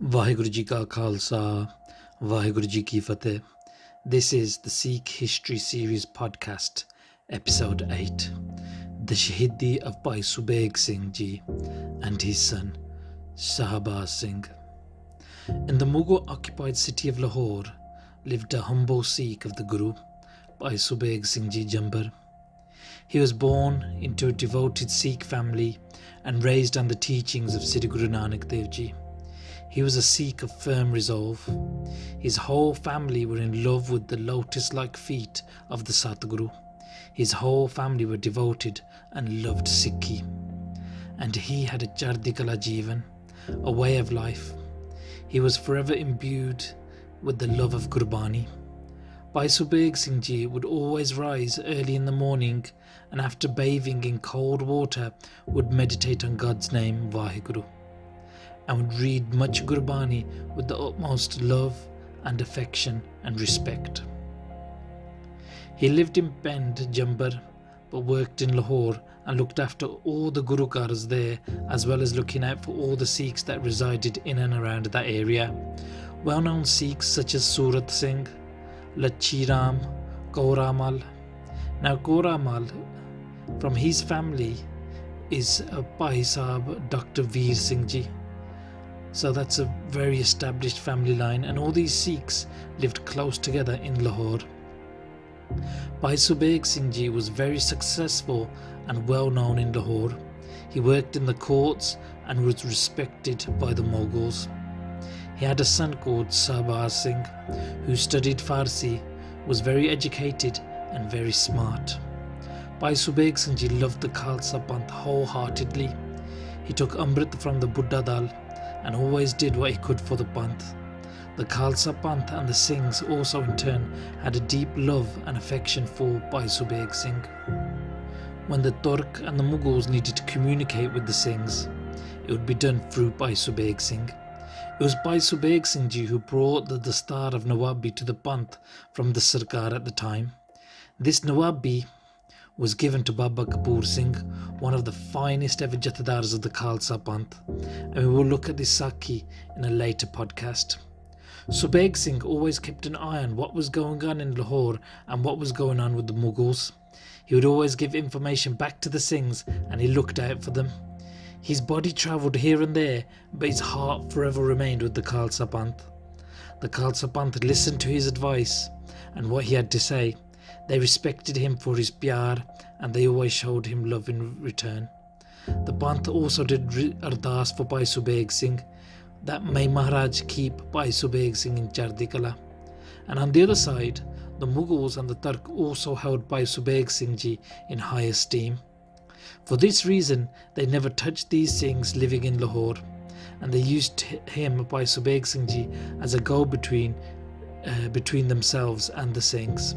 Vaheguru Ji Ka Khalsa, Vaheguru Ji Ki Fateh. This is the Sikh History Series Podcast, Episode 8, The Shaheedi of Bhai Subheg Singh Ji and his son, Shahbaaz Singh. In the Mughal-occupied city of Lahore lived a humble Sikh of the Guru, Bhai Subheg Singh Ji Jambar. He was born into a devoted Sikh family and raised on the teachings of Sri Guru Nanak Dev Ji. He was a Sikh of firm resolve. His whole family were in love with the lotus-like feet of the Satguru. His whole family were devoted and loved Sikhi. And he had a Chardikala Jeevan, a way of life. He was forever imbued with the love of Gurbani. Bhai Subheg Singh Ji would always rise early in the morning and after bathing in cold water would meditate on God's name, Vaheguru, and would read much Gurbani with the utmost love and affection and respect. He lived in Pend, Jambar, but worked in Lahore and looked after all the Gurukars there, as well as looking out for all the Sikhs that resided in and around that area. Well-known Sikhs such as Surat Singh, Lachiram, Gauramal. Now Gauramal, from his family, is a Bhai Sahib Dr. Veer Singh Ji. So that's a very established family line, and all these Sikhs lived close together in Lahore. Bhai Subheg Singh Ji was very successful and well known in Lahore. He worked in the courts and was respected by the Mughals. He had a son called Shahbaaz Singh who studied Farsi, was very educated and very smart. Bhai Subheg Singh Ji loved the Khalsa Panth wholeheartedly. He took Amrit from the Buddha Dal and always did what he could for the Panth. The Khalsa Panth and the Singhs also in turn had a deep love and affection for Bhai Subheg Singh. When the Turk and the Mughals needed to communicate with the Singhs, it would be done through Bhai Subheg Singh. It was Bhai Subheg Singh Ji who brought the Dastar of Nawabi to the Panth from the Sarkar at the time. This Nawabi was given to Baba Kapoor Singh, one of the finest ever Jathedars of the Khalsa Panth, and we will look at this Sakhi in a later podcast. Subheg Singh always kept an eye on what was going on in Lahore and what was going on with the Mughals. He would always give information back to the Singhs and he looked out for them. His body travelled here and there, but his heart forever remained with the Khalsa Panth. The Khalsa Panth listened to his advice and what he had to say. They respected him for his pyar and they always showed him love in return. The Panth also did ardas for Bhai Subheg Singh, that may Maharaj keep Bhai Subheg Singh in Chardikala. And on the other side, the Mughals and the Turk also held Bhai Subheg Singh Ji in high esteem. For this reason, they never touched these Singhs living in Lahore, and they used him, Bhai Subheg Singh Ji, as a go-between between themselves and the Singhs,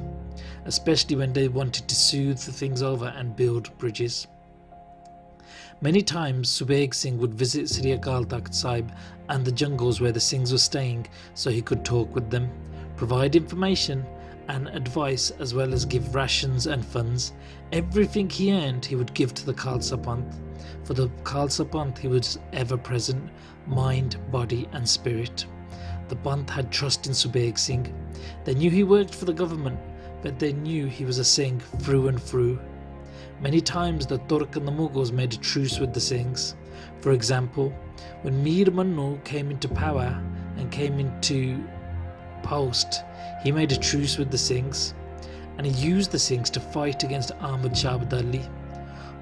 especially when they wanted to soothe things over and build bridges. Many times Subheg Singh would visit Sri Akal Takht Sahib and the jungles where the Singhs were staying so he could talk with them, provide information and advice, as well as give rations and funds. Everything he earned he would give to the Khalsa Panth. For the Khalsa Panth he was ever present, mind, body and spirit. The Panth had trust in Subheg Singh. They knew he worked for the government, but they knew he was a Singh through and through. Many times the Turk and the Mughals made a truce with the Singhs. For example, when Mir Mannu came into power and came into post, he made a truce with the Singhs, and he used the Singhs to fight against Ahmad Shahbaaz Singh.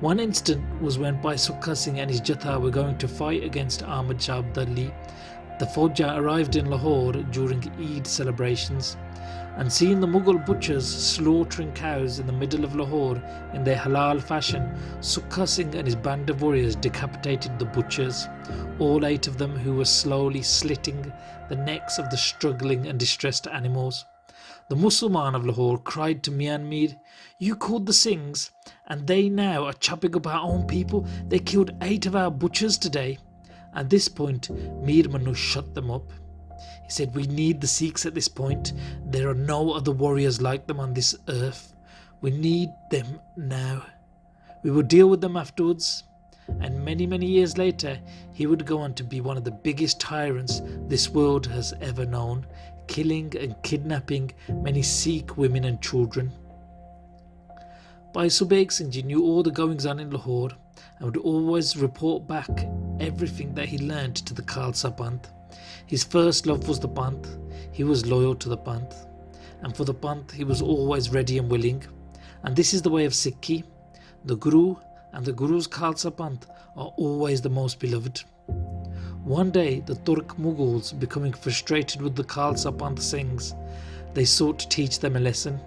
One instant was when Bhai Sukha Singh and his Jatha were going to fight against Ahmad Shahbaaz Singh. The Fauja arrived in Lahore during Eid celebrations, and seeing the Mughal butchers slaughtering cows in the middle of Lahore in their halal fashion, Sukha Singh and his band of warriors decapitated the butchers, all 8 of them, who were slowly slitting the necks of the struggling and distressed animals. The Musulman of Lahore cried to Mian Mir, "You called the Singhs, and they now are chopping up our own people. They killed 8 of our butchers today." At this point, Mir Mannu shut them up. He said, "We need the Sikhs at this point. There are no other warriors like them on this earth. We need them now. We will deal with them afterwards." and many years later he would go on to be one of the biggest tyrants this world has ever known, killing and kidnapping many Sikh women and children. Bhai Subheg Singh knew all the goings on in Lahore and would always report back everything that he learned to the Khalsa Panth. His first love was the Panth. He was loyal to the Panth, and for the Panth he was always ready and willing. And this is the way of Sikhi. The Guru and the Guru's Khalsa Panth are always the most beloved. One day the Turk Mughals, becoming frustrated with the Khalsa Panth Singhs, they sought to teach them a lesson.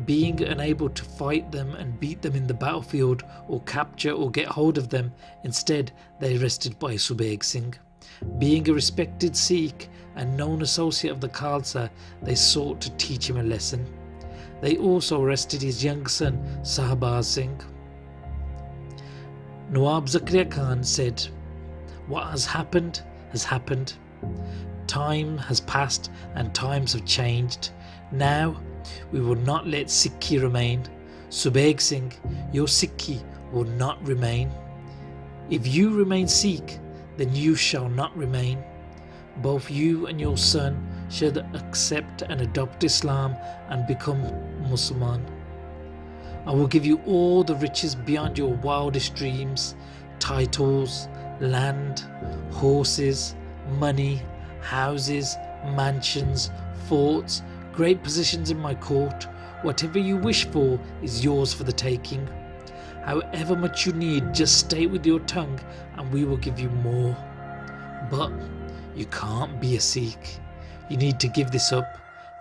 Being unable to fight them and beat them in the battlefield or capture or get hold of them, instead they arrested Bhai Subheg Singh. Being a respected Sikh and known associate of the Khalsa, they sought to teach him a lesson. They also arrested his young son Shahbaaz Singh. Nawab Zakaria Khan said, "What has happened has happened. Time has passed and times have changed. Now we will not let Sikhi remain. Subheg Singh, your Sikhi will not remain. If you remain Sikh, then you shall not remain. Both you and your son should accept and adopt Islam and become Musliman. I will give you all the riches beyond your wildest dreams, titles, land, horses, money, houses, mansions, forts, great positions in my court. Whatever you wish for is yours for the taking. However much you need, just state with your tongue and we will give you more. But you can't be a Sikh. You need to give this up.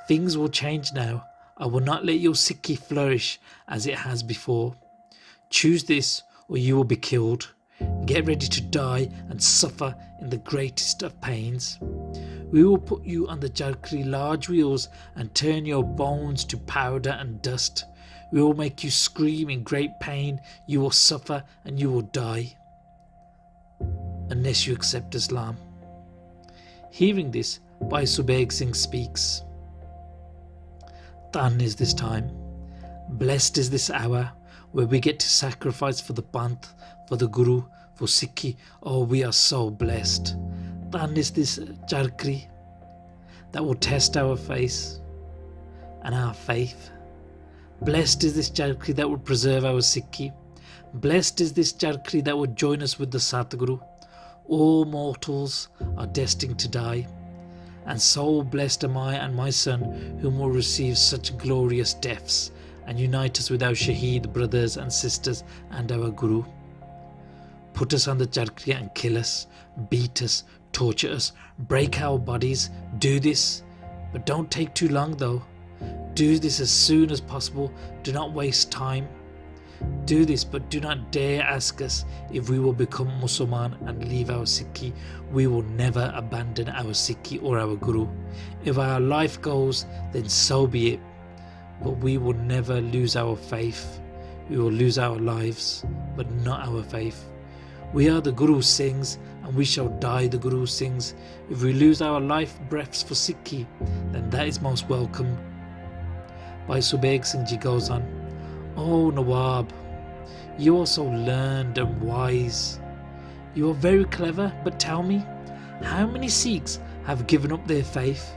Things will change now. I will not let your Sikhi flourish as it has before. Choose this or you will be killed. Get ready to die and suffer in the greatest of pains. We will put you on the Jalkri large wheels and turn your bones to powder and dust. We will make you scream in great pain. You will suffer and you will die unless you accept Islam." Hearing this, Bhai Subheg Singh speaks. "Done is this time. Blessed is this hour where we get to sacrifice for the Panth, for the Guru, for Sikhi. Oh, we are so blessed. Done is this Jalkri that will test our faith and our faith. Blessed is this Jalkri that will preserve our Sikhi. Blessed is this Jalkri that will join us with the Satguru. All mortals are destined to die, and so blessed am I and my son, whom will receive such glorious deaths and unite us with our Shaheed brothers and sisters and our Guru. Put us on the Jalkri and kill us, beat us, torture us, break our bodies. Do this, but don't take too long though. Do this as soon as possible. Do not waste time. Do this, but do not dare ask us if we will become Musliman and leave our Sikhi. We will never abandon our Sikhi or our Guru. If our life goes, then so be it. But we will never lose our faith. We will lose our lives, but not our faith. We are the Guru Singhs, and we shall die the Guru Singhs. If we lose our life breaths for Sikhi, then that is most welcome." Bhai Subheg Singh Ji goes on, "Oh Nawab, you are so learned and wise. You are very clever, but tell me, how many Sikhs have given up their faith?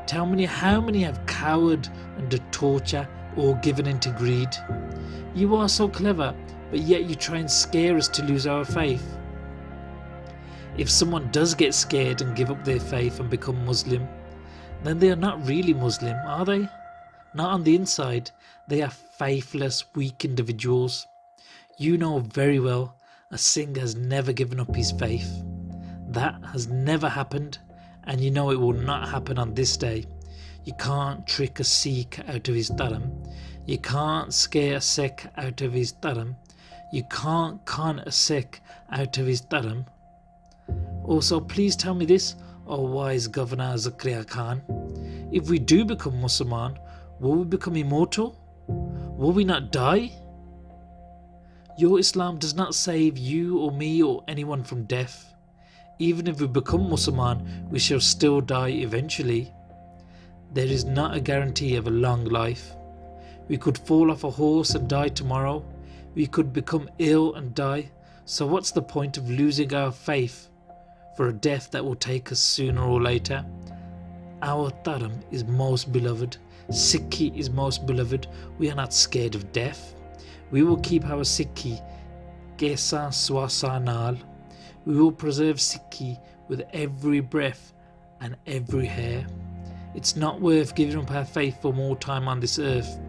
Tell me how many have cowered under torture or given into greed? You are so clever, but yet you try and scare us to lose our faith. If someone does get scared and give up their faith and become Muslim, then they are not really Muslim, are they? Not on the inside. They are faithless, weak individuals. You know very well a Singh has never given up his faith. That has never happened, and you know it will not happen on this day. You can't trick a Sikh out of his dharam. You can't scare a Sikh out of his dharam. You can't con a Sikh out of his dharam. Also, please tell me this, O wise Governor Zakaria Khan. If we do become Musliman, will we become immortal? Will we not die? Your Islam does not save you or me or anyone from death. Even if we become Musliman, we shall still die eventually. There is not a guarantee of a long life. We could fall off a horse and die tomorrow. We could become ill and die. So what's the point of losing our faith for a death that will take us sooner or later? Our Dharam is most beloved. Sikhi is most beloved. We are not scared of death. We will keep our Sikhi Kesa Swasa Nal. We will preserve Sikhi with every breath and every hair. It's not worth giving up our faith for more time on this earth.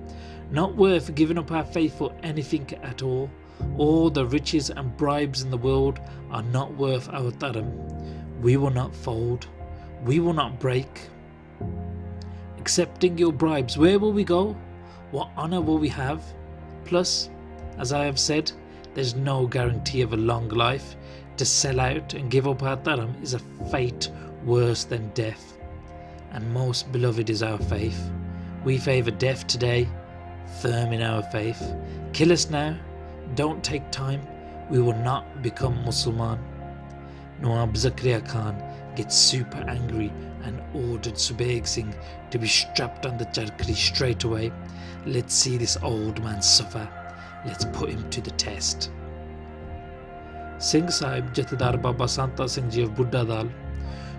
Not worth giving up our faith for anything at all. All the riches and bribes in the world are not worth our Dharam. We will not fold. We will not break. Accepting your bribes, where will we go? What honour will we have? Plus, as I have said, there's no guarantee of a long life. To sell out and give up our Dharam is a fate worse than death. And most beloved is our faith. We favour death today, firm in our faith. Kill us now, don't take time, we will not become Musliman. Nawab Zakaria Khan gets super angry and ordered Subheg Singh to be strapped on the charkri straight away. Let's see this old man suffer. Let's put him to the test. Singh Sahib Jathedar Baba Santa Singh Ji of Buddha Dal,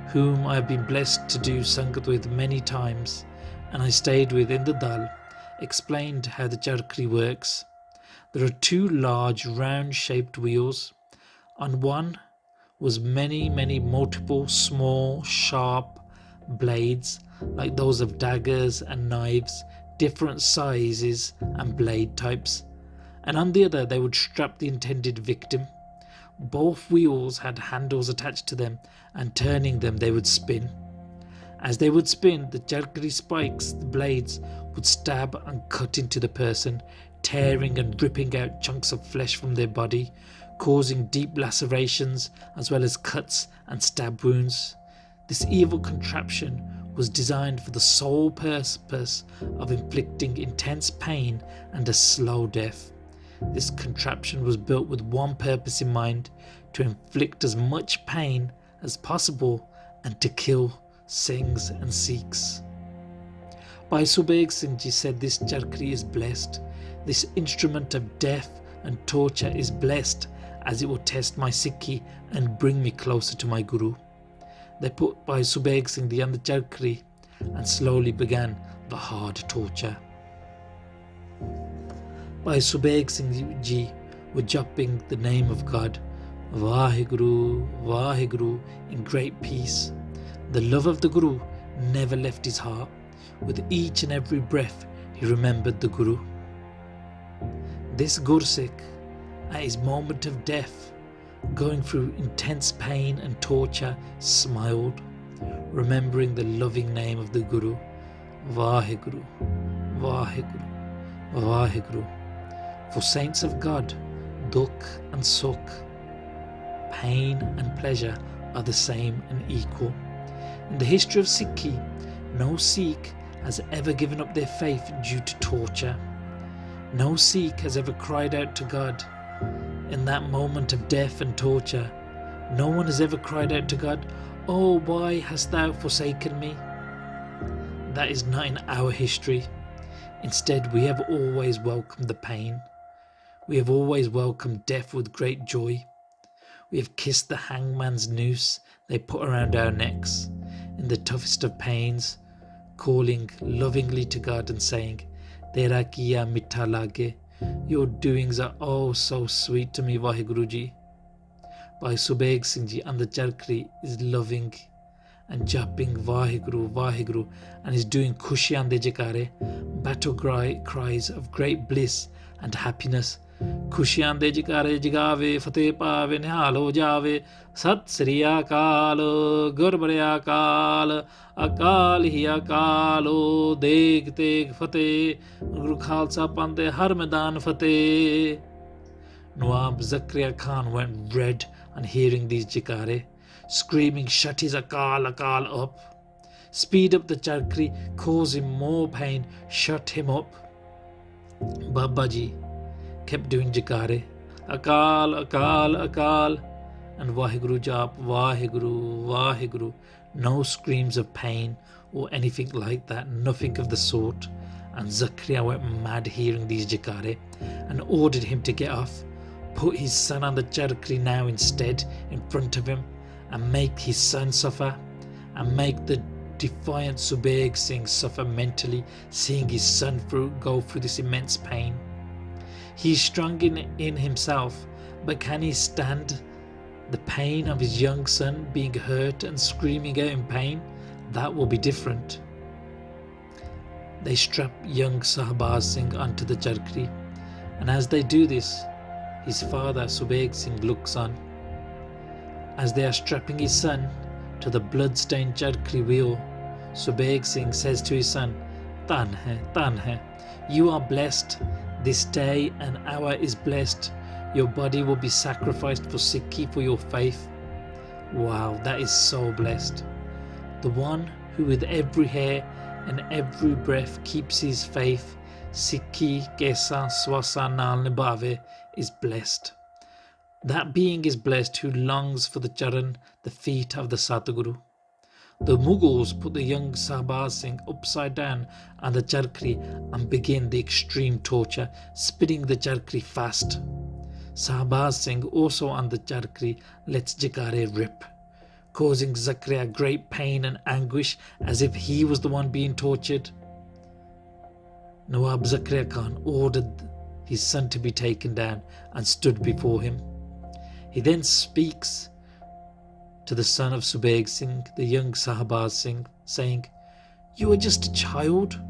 whom I have been blessed to do Sangat with many times, and I stayed with in the Dal, explained how the charkri works. There are two large round-shaped wheels. On one was many multiple small sharp blades like those of daggers and knives, different sizes and blade types, and on the other they would strap the intended victim. Both wheels had handles attached to them, and turning them they would spin. As they would spin, the charkri spikes, the blades, would stab and cut into the person, tearing and ripping out chunks of flesh from their body, causing deep lacerations as well as cuts and stab wounds. This evil contraption was designed for the sole purpose of inflicting intense pain and a slow death. This contraption was built with one purpose in mind: to inflict as much pain as possible and to kill Singhs and Sikhs. Bhai Subheg Singh Ji said this charkri is blessed. This instrument of death and torture is blessed, as it will test my Sikhi and bring me closer to my Guru. They put Bhai Subheg Singh Ji on the charkri and slowly began the hard torture. Bhai Subheg Singh Ji were jumping the name of God, Vaheguru, Vaheguru, in great peace. The love of the Guru never left his heart. With each and every breath he remembered the Guru. This Gursikh, at his moment of death, going through intense pain and torture, smiled, remembering the loving name of the Guru, Vaheguru, Vaheguru, Vaheguru. For saints of God, dukh and sukh, pain and pleasure are the same and equal. In the history of Sikhi, no Sikh has ever given up their faith due to torture. No Sikh has ever cried out to God in that moment of death and torture. No one has ever cried out to God, "Oh, why hast thou forsaken me?" That is not in our history. Instead, we have always welcomed the pain. We have always welcomed death with great joy. We have kissed the hangman's noose they put around our necks in the toughest of pains, calling lovingly to God and saying, "Tera kiya mitha lage." Your doings are oh so sweet to me, Vaheguru Ji. Bhai Subheg Singh Ji on the charkri is loving and japping Vaheguru, Vaheguru, and is doing Khushiyan de Jakare, battle cries of great bliss and happiness. Khushiyan de Jakare jagave, fateh paave, nihal ho jave, Sat Sri Akal, Gurbare Akal, Akal hi Akal, Deg Teg Fateh, Guru Khalsa Pante Har Maidan Fateh. Nawab Zakaria Khan went red on hearing these jikare, screaming, "Shut his Akal, Akal up. Speed up the charkri, cause him more pain, shut him up." Babaji kept doing jikare, "Akal, Akal, Akal," and Vaheguru Jap, Vaheguru, Vaheguru. No screams of pain or anything like that, nothing of the sort. And Zakaria went mad hearing these jikare and ordered him to get off. put his son on the charkri now instead in front of him and make his son suffer, and make the defiant Subeg Singh suffer mentally, seeing his son go through this immense pain. He is strong in himself, but can he stand the pain of his young son being hurt and screaming out in pain? That will be different. They strap young Shahbaaz Singh onto the charkri, and as they do this, his father Subeg Singh looks on. As they are strapping his son to the blood-stained charkri wheel, Subeg Singh says to his son, Tan hai, you are blessed. This day and hour is blessed. Your body will be sacrificed for Sikhi, for your faith. Wow, that is so blessed. The one who with every hair and every breath keeps his faith, Sikhi kaisa swasa nal nibave, is blessed. That being is blessed who longs for the charan, the feet of the Satguru. The Mughals put the young Shahbaaz Singh upside down on the charkri and begin the extreme torture, spinning the charkri fast. Shahbaaz Singh, also on the charkri, lets Jagare rip, causing Zakaria great pain and anguish as if he was the one being tortured. Nawab Zakaria Khan ordered his son to be taken down and stood before him. He then speaks to the son of Subeg Singh, the young Shahbaaz Singh, saying, You are just a child.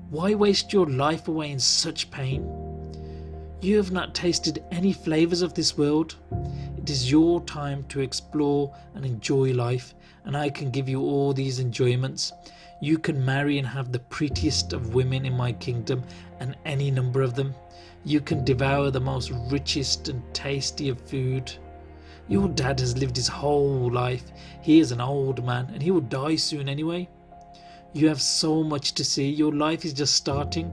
Why waste your life away in such pain? You have not tasted any flavours of this world. It is your time to explore and enjoy life, and I can give you all these enjoyments. You can marry and have the prettiest of women in my kingdom, and any number of them. You can devour the most richest and tasty of food. Your dad has lived his whole life. He is an old man and he will die soon anyway. You have so much to see. Your life is just starting.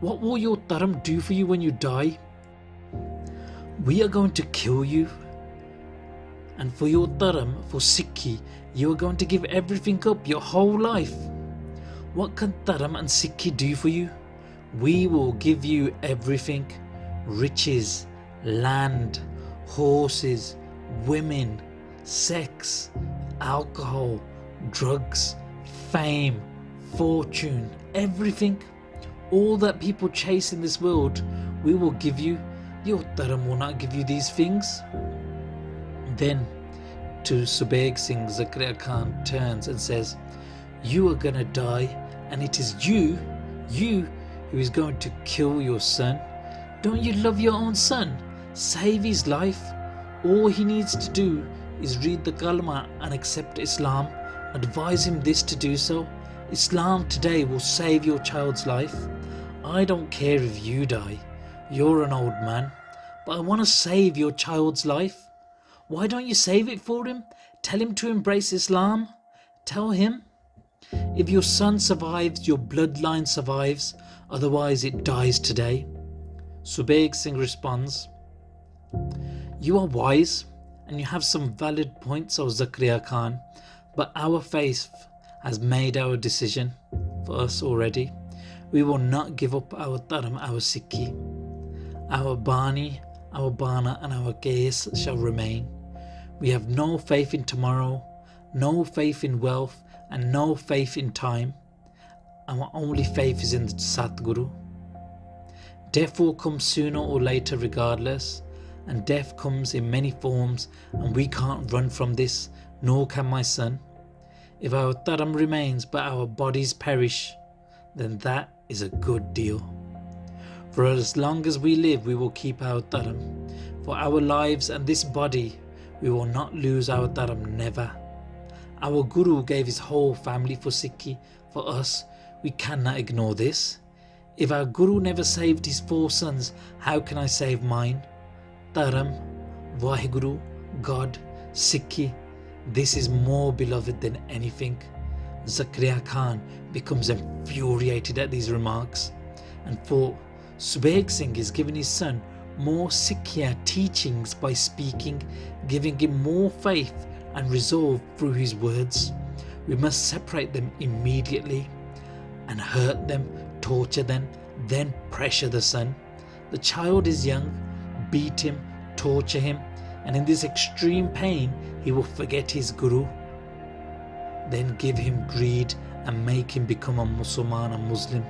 What will your dharam do for you when you die? We are going to kill you. And for your dharam, for Sikhi, you are going to give everything up, your whole life. What can dharam and Sikhi do for you? We will give you everything. Riches, land, horses, women, sex, alcohol, drugs, fame, fortune, everything. All that people chase in this world, we will give you. Your dharam will not give you these things. Then to Subeg Singh, Zakaria Khan turns and says, You are gonna die, and it is you who is going to kill your son. Don't you love your own son? Save his life. All he needs to do is read the kalma and accept Islam. Advise him this to do so. Islam today will save your child's life. I don't care if you die. You're an old man. But I want to save your child's life. Why don't you save it for him? Tell him to embrace Islam. Tell him, if your son survives, your bloodline survives. Otherwise it dies today. Subeg Singh responds, You are wise and you have some valid points, O Zakaria Khan, but our faith has made our decision for us already. We will not give up our dharam, our Sikhi. Our Bani, our Bana and our Ghais shall remain. We have no faith in tomorrow, no faith in wealth and no faith in time. Our only faith is in the Satguru. Death will come sooner or later regardless, and death comes in many forms, and we can't run from this, nor can my son. If our dharam remains but our bodies perish, then that is a good deal. For as long as we live, we will keep our dharam. For our lives and this body, we will not lose our dharam, never. Our Guru gave his whole family for Sikhi. For us, we cannot ignore this. If our Guru never saved his 4 sons, how can I save mine? Dharam, Vaheguru, God, Sikhi, this is more beloved than anything. Zakaria Khan becomes infuriated at these remarks and thought Subeg Singh is giving his son more Sikhia teachings by speaking, giving him more faith and resolve through his words. We must separate them immediately and hurt them, torture them, then pressure the son. The child is young, beat him, torture him, and in this extreme pain he will forget his Guru. Then give him greed and make him become a Muslim.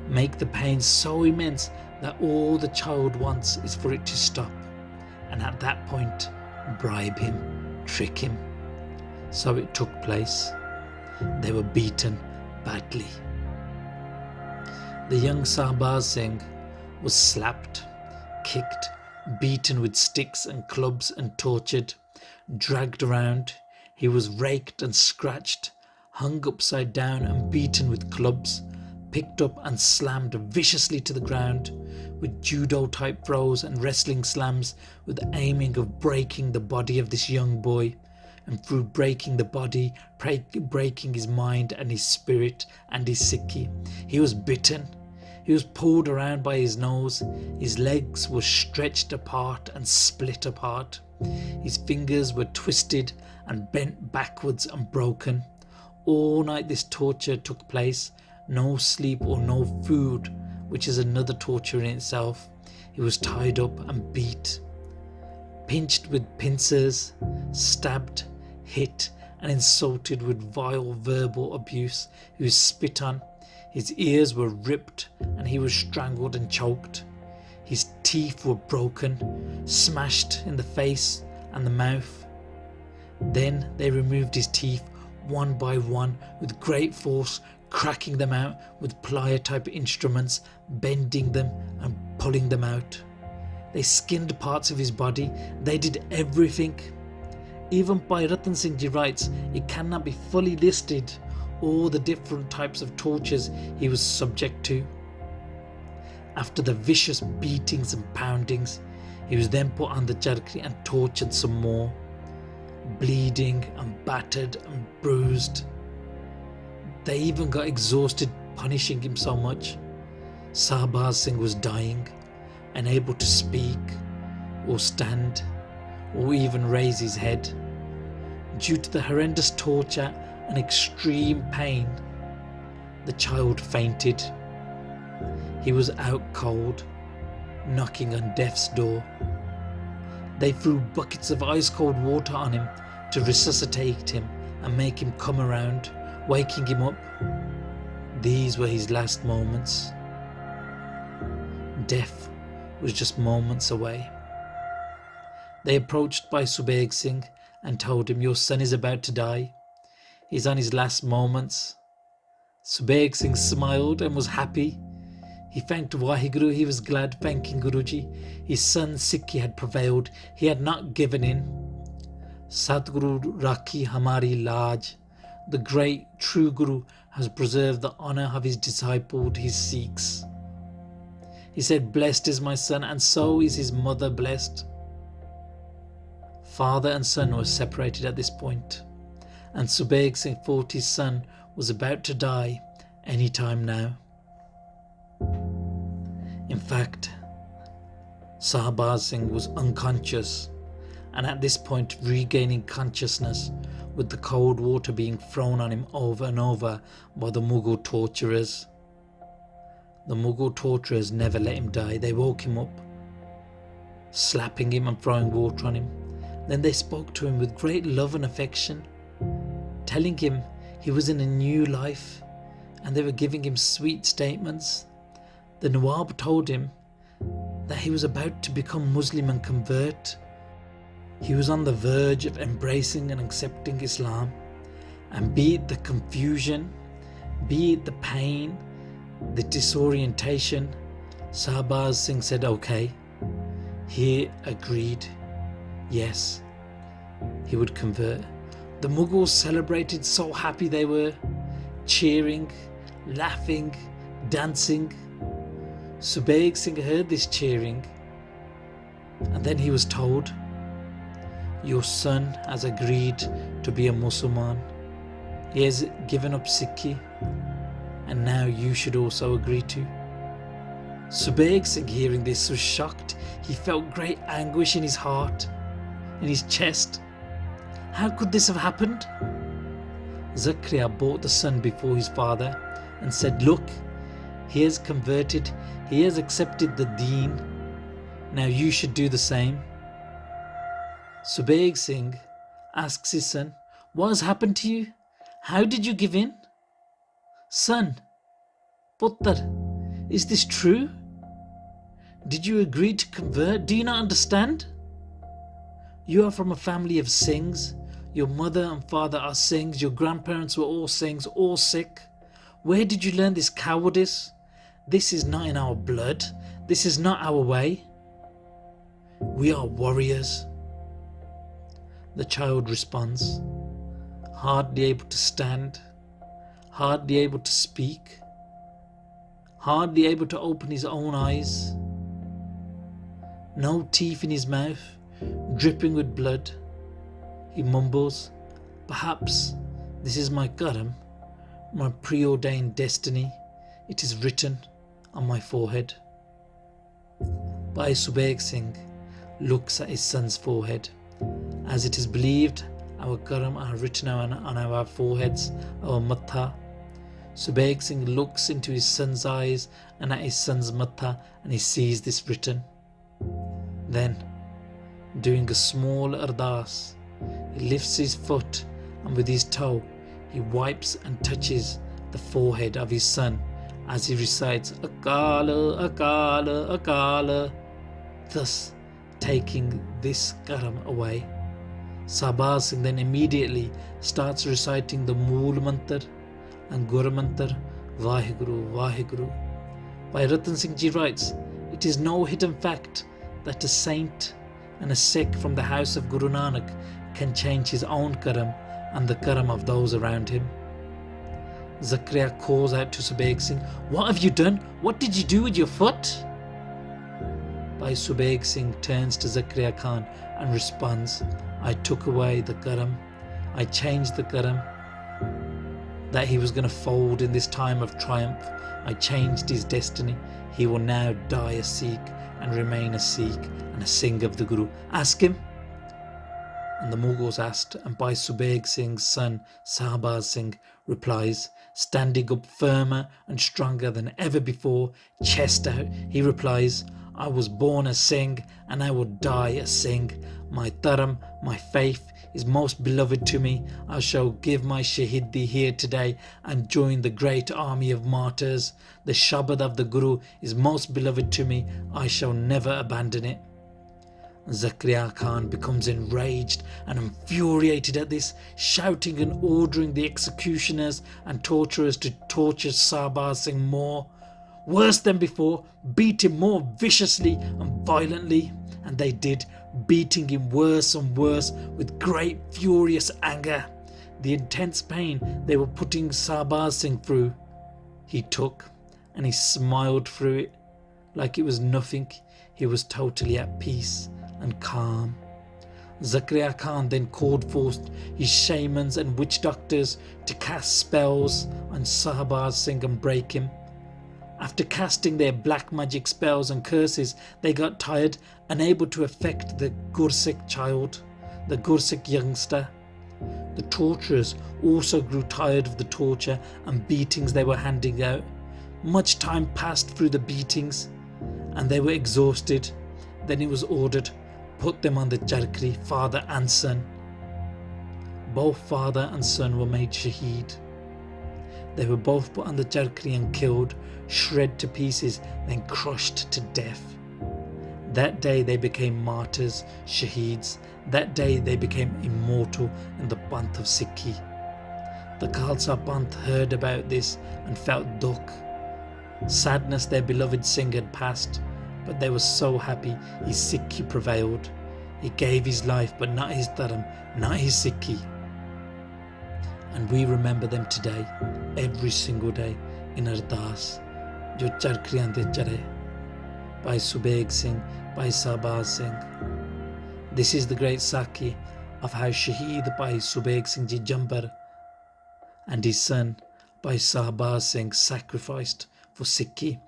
Make the pain so immense that all the child wants is for it to stop, and at that point bribe him, trick him. So it took place. They were beaten badly. The young Shahbaaz Singh was slapped, kicked, beaten with sticks and clubs and tortured, dragged around. He was raked and scratched, hung upside down and beaten with clubs, picked up and slammed viciously to the ground with judo type throws and wrestling slams, with the aiming of breaking the body of this young boy, and through breaking the body, breaking his mind and his spirit and his psyche. He was bitten. He was pulled around by his nose. His legs were stretched apart and split apart. His fingers were twisted and bent backwards and broken. All night this torture took place. No sleep or no food, which is another torture in itself. He was tied up and beat, pinched with pincers, stabbed, hit and insulted with vile verbal abuse. He was spit on. His ears were ripped and he was strangled and choked. His teeth were broken, smashed in the face and the mouth. Then they removed his teeth one by one with great force, cracking them out with plier type instruments, bending them and pulling them out. They skinned parts of his body. They did everything. Even Bhai Ratan Singh Ji writes, it cannot be fully listed all the different types of tortures he was subject to. After the vicious beatings and poundings, he was then put on the charkri and tortured some more, bleeding and battered and bruised. They even got exhausted punishing him so much. Shahbaaz Singh was dying, unable to speak or stand or even raise his head. Due to the horrendous torture and extreme pain, the child fainted. He was out cold, knocking on death's door. They threw buckets of ice cold water on him to resuscitate him and make him come around, waking him up. These were his last moments. Death was just moments away. They approached Bhai Subheg Singh and told him, your son is about to die. He's on his last moments. Subheg Singh smiled and was happy. He thanked Waheguru. He was glad, thanking Guruji. His son Sikhi had prevailed. He had not given in. Sadguru Rakhi Hamari Laj. The great true Guru has preserved the honour of his disciple, his Sikhs. He said, blessed is my son, and so is his mother blessed. Father and son were separated at this point, and Subheg Singh thought his son was about to die any time now. In fact, Shahbaaz Singh was unconscious, and at this point regaining consciousness, with the cold water being thrown on him over and over by the Mughal torturers. The Mughal torturers never let him die. They woke him up, slapping him and throwing water on him. Then they spoke to him with great love and affection, telling him he was in a new life, and they were giving him sweet statements. The Nawab told him that he was about to become Muslim and convert. He was on the verge of embracing and accepting Islam, and be it the confusion, be it the pain, the disorientation, Shahbaaz Singh said okay. He agreed. Yes, he would convert. The Mughals celebrated, so happy they were, cheering, laughing, dancing. Subheg Singh heard this cheering, and then he was told, your son has agreed to be a Muslim. He has given up Sikhi, and now you should also agree to. Subheg Singh, hearing this, was shocked. He felt great anguish in his heart, in his chest. How could this have happened? Zakaria brought the son before his father and said, look, he has converted, he has accepted the deen. Now you should do the same. Subeg Singh asks his son, what has happened to you? How did you give in? Son, Puttar, is this true? Did you agree to convert? Do you not understand? You are from a family of Singhs. Your mother and father are Singhs. Your grandparents were all Singhs, all Sikh. Where did you learn this cowardice? This is not in our blood. This is not our way. We are warriors. The child responds, hardly able to stand, hardly able to speak, hardly able to open his own eyes. No teeth in his mouth, dripping with blood. He mumbles, perhaps this is my karam, my preordained destiny. It is written on my forehead. Bhai Subheg Singh looks at his son's forehead. As it is believed, our karam are written on our foreheads, our matha. Subheg Singh looks into his son's eyes and at his son's matha, and he sees this written. Then, doing a small ardas, he lifts his foot and with his toe he wipes and touches the forehead of his son as he recites Akala, Akala, Akala, thus taking this karam away. Shahbaaz Singh then immediately starts reciting the Mool Mantar and Gur Mantar, Vaheguru, Vaheguru. Bhai Ratan Singh Ji writes, it is no hidden fact that a saint and a Sikh from the house of Guru Nanak can change his own karam and the karam of those around him. Zakaria calls out to Subheg Singh, what have you done? What did you do with your foot? Bhai Subheg Singh turns to Zakaria Khan and responds, I took away the karam, I changed the karam that he was going to fold in this time of triumph. I changed his destiny. He will now die a Sikh and remain a Sikh and a Singh of the Guru. Ask him. And the Mughals asked, and Bhai Subheg Singh's son Shahbaaz Singh replies, standing up firmer and stronger than ever before, chest out, he replies, I was born a Singh and I will die a Singh. My dharam, my faith is most beloved to me. I shall give my Shaheedi here today and join the great army of martyrs. The Shabad of the Guru is most beloved to me. I shall never abandon it. Zakaria Khan becomes enraged and infuriated at this, shouting and ordering the executioners and torturers to torture Shahbaaz Singh more. Worse than before, beat him more viciously and violently. And they did, beating him worse and worse with great furious anger. The intense pain they were putting Shahbaaz Singh through, he took, and he smiled through it like it was nothing. He was totally at peace and calm. Zakaria Khan then called forth his shamans and witch doctors to cast spells on Shahbaaz Singh and break him. After casting their black magic spells and curses, they got tired, unable to affect the Gursikh child, the Gursikh youngster. The torturers also grew tired of the torture and beatings they were handing out. Much time passed through the beatings, and they were exhausted. Then it was ordered, put them on the charkri, father and son. Both father and son were made shaheed. They were both put on the charkri and killed, shred to pieces, then crushed to death. That day they became martyrs, shaheeds. That day they became immortal in the Panth of Sikhi. The Khalsa Panth heard about this and felt dukh. Sadness their beloved Singh had passed, but they were so happy his Sikhi prevailed. He gave his life, but not his dharam, not his Sikhi. And we remember them today, every single day, in Ardas, jo charkriyan de chare, Bhai Subheg Singh, Bhai Shahbaaz Singh. This is the great Sakhi of how Shaheed Bhai Subheg Singh Ji Jambar and his son Bhai Shahbaaz Singh sacrificed for Sikhi,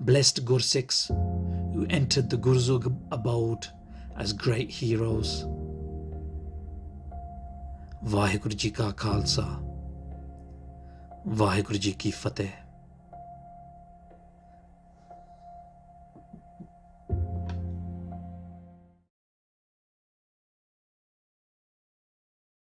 blessed Gursikhs who entered the Gurzug abode as great heroes. Vaheguru Ji Ka Khalsa, Vaheguru Ji Ki Fateh.